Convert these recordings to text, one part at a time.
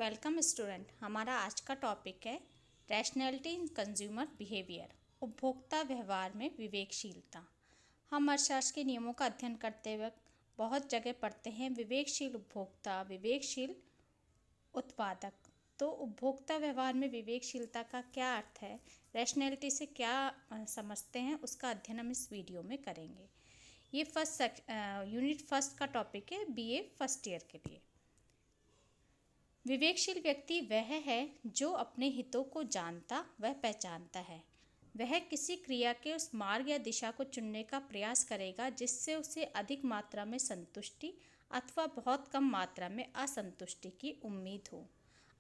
Welcome student. हमारा आज का टॉपिक है रैशनैलिटी इन कंज्यूमर बिहेवियर, उपभोक्ता व्यवहार में विवेकशीलता। हम अर्थशास्त्र के नियमों का अध्ययन करते वक्त बहुत जगह पढ़ते हैं विवेकशील उपभोक्ता, विवेकशील उत्पादक। तो उपभोक्ता व्यवहार में विवेकशीलता का क्या अर्थ है, रैशनैलिटी से क्या समझते हैं, उसका अध्ययन हम इस वीडियो में करेंगे। ये यूनिट फर्स्ट का टॉपिक है बीए फर्स्ट ईयर के लिए। विवेकशील व्यक्ति वह है जो अपने हितों को जानता व पहचानता है। वह किसी क्रिया के उस मार्ग या दिशा को चुनने का प्रयास करेगा जिससे उसे अधिक मात्रा में संतुष्टि अथवा बहुत कम मात्रा में असंतुष्टि की उम्मीद हो।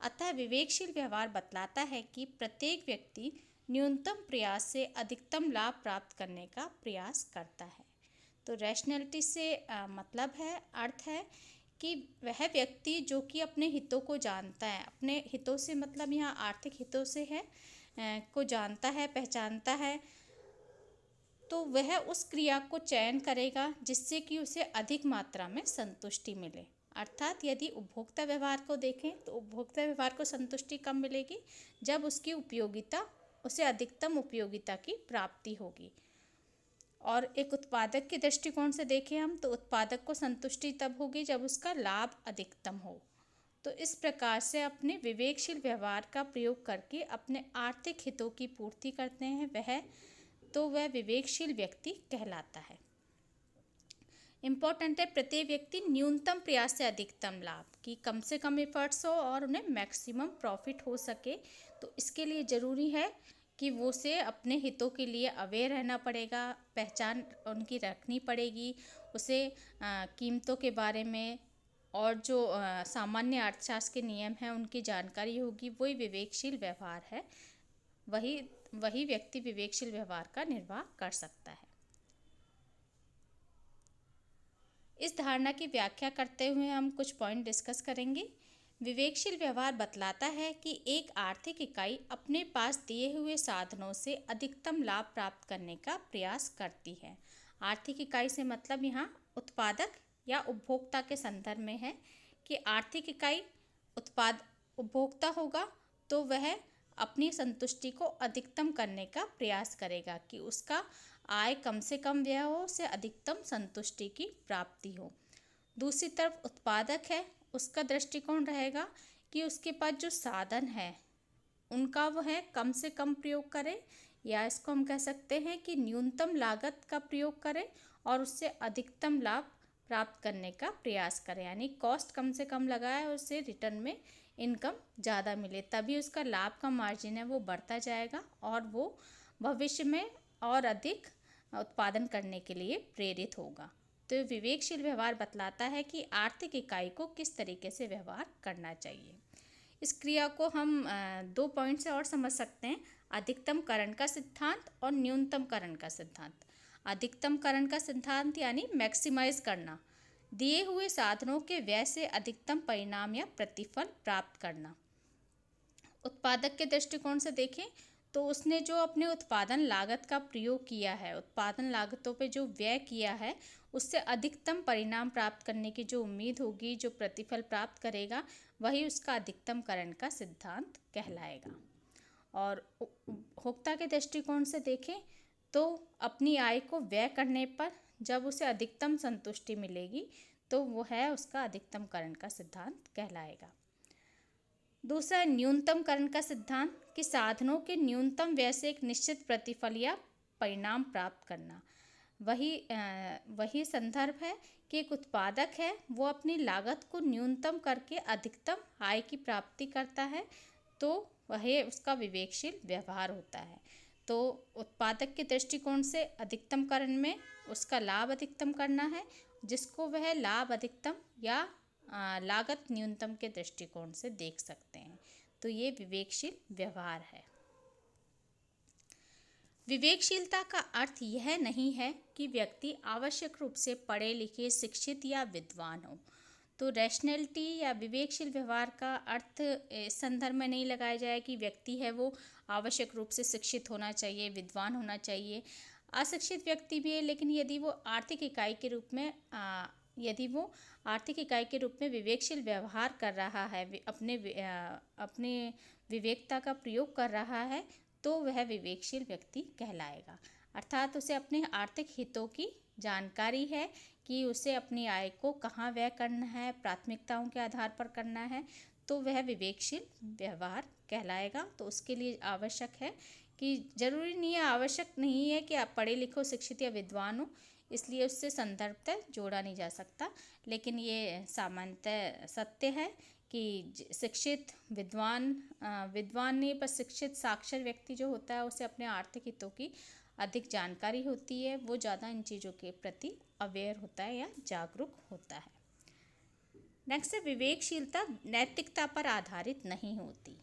अतः विवेकशील व्यवहार बतलाता है कि प्रत्येक व्यक्ति न्यूनतम प्रयास से अधिकतम लाभ प्राप्त करने का प्रयास करता है। तो रैशनैलिटी से मतलब है, अर्थ है कि वह व्यक्ति जो कि अपने हितों को जानता है, अपने हितों से मतलब यहाँ आर्थिक हितों से है को जानता है, पहचानता है, तो वह उस क्रिया को चयन करेगा जिससे कि उसे अधिक मात्रा में संतुष्टि मिले। अर्थात यदि उपभोक्ता व्यवहार को देखें तो उपभोक्ता व्यवहार को संतुष्टि कब मिलेगी, जब उसकी उपयोगिता, उसे अधिकतम उपयोगिता की प्राप्ति होगी। और एक उत्पादक के दृष्टिकोण से देखें हम तो उत्पादक को संतुष्टि तब होगी जब उसका लाभ अधिकतम हो। तो इस प्रकार से अपने विवेकशील व्यवहार का प्रयोग करके अपने आर्थिक हितों की पूर्ति करते हैं वह विवेकशील व्यक्ति कहलाता है। इम्पोर्टेंट है प्रत्येक व्यक्ति न्यूनतम प्रयास से अधिकतम लाभ, कि कम से कम एफर्ट्स हो और उन्हें मैक्सिमम प्रॉफिट हो सके। तो इसके लिए ज़रूरी है कि वो से अपने हितों के लिए अवेयर रहना पड़ेगा, पहचान उनकी रखनी पड़ेगी, उसे कीमतों के बारे में और जो सामान्य अर्थशास्त्र के नियम हैं उनकी जानकारी होगी। वही विवेकशील व्यवहार है, वही व्यक्ति विवेकशील व्यवहार का निर्वाह कर सकता है। इस धारणा की व्याख्या करते हुए हम कुछ पॉइंट डिस्कस करेंगे। विवेकशील व्यवहार बतलाता है कि एक आर्थिक इकाई अपने पास दिए हुए साधनों से अधिकतम लाभ प्राप्त करने का प्रयास करती है। आर्थिक इकाई से मतलब यहाँ उत्पादक या उपभोक्ता के संदर्भ में है कि आर्थिक इकाई उपभोक्ता होगा तो वह अपनी संतुष्टि को अधिकतम करने का प्रयास करेगा कि उसका आय कम से कम व्यय हो, से अधिकतम संतुष्टि की प्राप्ति हो। दूसरी तरफ उत्पादक है, उसका दृष्टिकोण रहेगा कि उसके पास जो साधन है उनका वह कम से कम प्रयोग करे, या इसको हम कह सकते हैं कि न्यूनतम लागत का प्रयोग करे और उससे अधिकतम लाभ प्राप्त करने का प्रयास करे। यानी कॉस्ट कम से कम लगाए और उससे रिटर्न में इनकम ज़्यादा मिले, तभी उसका लाभ का मार्जिन है वो बढ़ता जाएगा और वो भविष्य में और अधिक उत्पादन करने के लिए प्रेरित होगा। तो विवेकशील व्यवहार बतलाता है कि आर्थिक इकाई को किस तरीके से व्यवहार करना चाहिए। इस क्रिया को हम 2 पॉइंट से और समझ सकते हैं, अधिकतम करण का सिद्धांत और न्यूनतम करण का सिद्धांत। अधिकतम करण का सिद्धांत यानी मैक्सिमाइज करना, दिए हुए साधनों के व्यय से अधिकतम परिणाम या प्रतिफल प्राप्त करना। उत्पादक के दृष्टिकोण से देखें तो उसने जो अपने उत्पादन लागत का प्रयोग किया है, उत्पादन लागतों पे जो व्यय किया है, उससे अधिकतम परिणाम प्राप्त करने की जो उम्मीद होगी, जो प्रतिफल प्राप्त करेगा, वही उसका अधिकतम करण का सिद्धांत कहलाएगा। और उपभोक्ता के दृष्टिकोण से देखें तो अपनी आय को व्यय करने पर जब उसे अधिकतम संतुष्टि मिलेगी तो वो है उसका अधिकतम करण का सिद्धांत कहलाएगा। दूसरा न्यूनतम करण का सिद्धांत, कि साधनों के न्यूनतम व्यय से एक निश्चित प्रतिफल या परिणाम प्राप्त करना। वही संदर्भ है कि एक उत्पादक है वो अपनी लागत को न्यूनतम करके अधिकतम आय की प्राप्ति करता है, तो वह उसका विवेकशील व्यवहार होता है। तो उत्पादक के दृष्टिकोण से अधिकतम करण में उसका लाभ अधिकतम करना है, जिसको वह लाभ अधिकतम या लागत न्यूनतम के दृष्टिकोण से देख सकते हैं। तो ये विवेकशील व्यवहार है। विवेकशीलता का अर्थ यह नहीं है कि व्यक्ति आवश्यक रूप से पढ़े लिखे, शिक्षित या विद्वान हो। तो रैशनैलिटी या विवेकशील व्यवहार का अर्थ इस संदर्भ में नहीं लगाया जाए कि व्यक्ति है वो आवश्यक रूप से शिक्षित होना चाहिए, विद्वान होना चाहिए। अशिक्षित व्यक्ति भी है, लेकिन यदि वो आर्थिक इकाई के रूप में यदि वो आर्थिक इकाई के रूप में विवेकशील व्यवहार कर रहा है, अपने विवेकता का प्रयोग कर रहा है, तो वह विवेकशील व्यक्ति कहलाएगा। अर्थात उसे अपने आर्थिक हितों की जानकारी है कि उसे अपनी आय को कहाँ व्यय करना है, प्राथमिकताओं के आधार पर करना है, तो वह विवेकशील व्यवहार कहलाएगा। तो उसके लिए आवश्यक है कि ज़रूरी नहीं है, आवश्यक नहीं है कि आप पढ़े लिखो, शिक्षित या विद्वान हो, इसलिए उससे संदर्भतः जोड़ा नहीं जा सकता। लेकिन ये सामान्यतः सत्य है कि शिक्षित विद्वान नहीं पर शिक्षित साक्षर व्यक्ति जो होता है उसे अपने आर्थिक हितों की अधिक जानकारी होती है, वो ज़्यादा इन चीज़ों के प्रति अवेयर होता है या जागरूक होता है। नेक्स्ट है विवेकशीलता नैतिकता पर आधारित नहीं होती।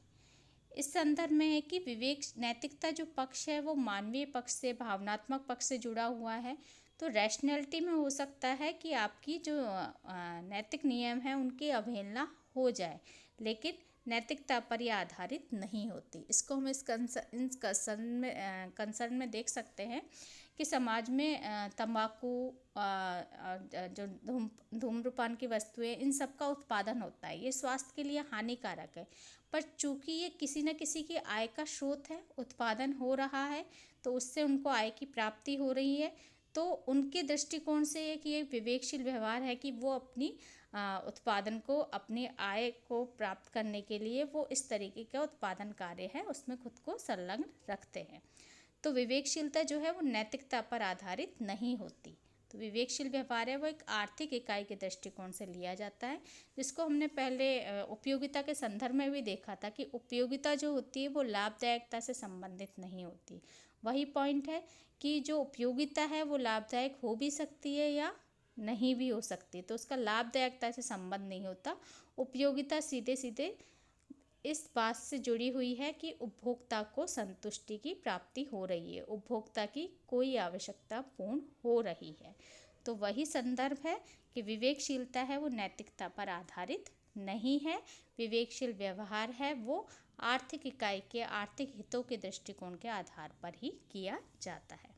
इस संदर्भ में है कि विवेक नैतिकता जो पक्ष है वो मानवीय पक्ष से, भावनात्मक पक्ष से जुड़ा हुआ है। तो रैशनैलिटी में हो सकता है कि आपकी जो नैतिक नियम है उनकी अवहेलना हो जाए, लेकिन नैतिकता पर यह आधारित नहीं होती। इसको हम इस कंसर्न में देख सकते हैं कि समाज में तंबाकू, जो धूम्रपान की वस्तुएं, इन सब का उत्पादन होता है। ये स्वास्थ्य के लिए हानिकारक है, पर चूंकि ये किसी न किसी की आय का स्रोत है, उत्पादन हो रहा है, तो उससे उनको आय की प्राप्ति हो रही है। तो उनके दृष्टिकोण से ये कि एक विवेकशील व्यवहार है कि वो अपनी उत्पादन को, अपनी आय को प्राप्त करने के लिए वो इस तरीके का उत्पादन कार्य है उसमें खुद को संलग्न रखते हैं। तो विवेकशीलता जो है वो नैतिकता पर आधारित नहीं होती। तो विवेकशील व्यवहार है वो एक आर्थिक इकाई के दृष्टिकोण से लिया जाता है, जिसको हमने पहले उपयोगिता के संदर्भ में भी देखा था कि उपयोगिता जो होती है वो लाभदायकता से संबंधित नहीं होती। वही पॉइंट है कि जो उपयोगिता है वो लाभदायक हो भी सकती है या नहीं भी हो सकती, तो उसका लाभदायकता से संबंध नहीं होता। उपयोगिता सीधे सीधे इस बात से जुड़ी हुई है कि उपभोक्ता को संतुष्टि की प्राप्ति हो रही है, उपभोक्ता की कोई आवश्यकता पूर्ण हो रही है। तो वही संदर्भ है कि विवेकशीलता है वो नैतिकता पर आधारित नहीं है। विवेकशील व्यवहार है वो आर्थिक इकाई के आर्थिक हितों के दृष्टिकोण के आधार पर ही किया जाता है।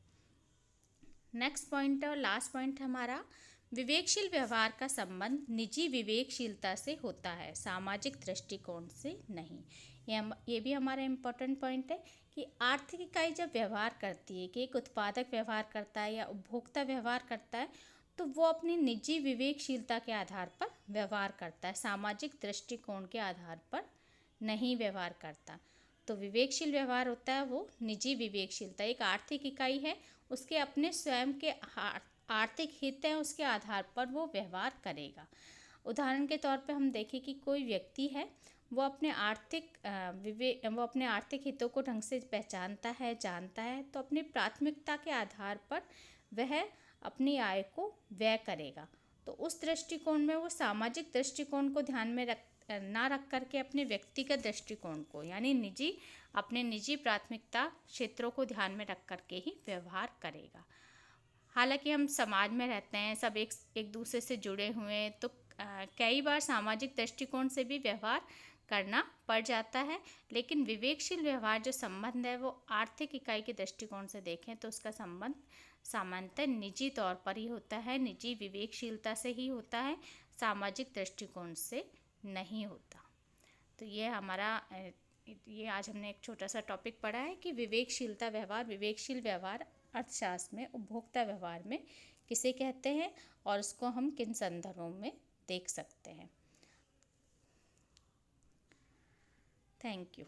नेक्स्ट पॉइंट और लास्ट पॉइंट हमारा, विवेकशील व्यवहार का संबंध निजी विवेकशीलता से होता है, सामाजिक दृष्टिकोण से नहीं। ये भी हमारा इम्पोर्टेंट पॉइंट है कि आर्थिक इकाई जब व्यवहार करती है, कि एक उत्पादक व्यवहार करता है या उपभोक्ता व्यवहार करता है, तो वो अपनी निजी विवेकशीलता के आधार पर व्यवहार करता है, सामाजिक दृष्टिकोण के आधार पर नहीं व्यवहार करता। तो विवेकशील व्यवहार होता है वो निजी विवेकशीलता, एक आर्थिक इकाई है, उसके अपने स्वयं के आर्थिक हित हैं, उसके आधार पर वो व्यवहार करेगा। उदाहरण के तौर पे हम देखें कि कोई व्यक्ति है, वो अपने आर्थिक हितों को ढंग से पहचानता है, जानता है, तो अपनी प्राथमिकता के आधार पर वह अपनी आय को व्यय करेगा। तो उस दृष्टिकोण में वो सामाजिक दृष्टिकोण को ध्यान में ना रख करके अपने व्यक्तिगत दृष्टिकोण को, यानी अपने निजी प्राथमिकता क्षेत्रों को ध्यान में रख करके ही व्यवहार करेगा। हालांकि हम समाज में रहते हैं, सब एक दूसरे से जुड़े हुए हैं, तो कई बार सामाजिक दृष्टिकोण से भी व्यवहार करना पड़ जाता है, लेकिन विवेकशील व्यवहार जो संबंध है वो आर्थिक इकाई के दृष्टिकोण से देखें तो उसका संबंध सामान्यतः निजी तौर पर ही होता है, निजी विवेकशीलता से ही होता है, सामाजिक दृष्टिकोण से नहीं होता। तो ये आज हमने एक छोटा सा टॉपिक पढ़ा है कि विवेकशील व्यवहार अर्थशास्त्र में उपभोक्ता व्यवहार में किसे कहते हैं और उसको हम किन संदर्भों में देख सकते हैं। Thank you.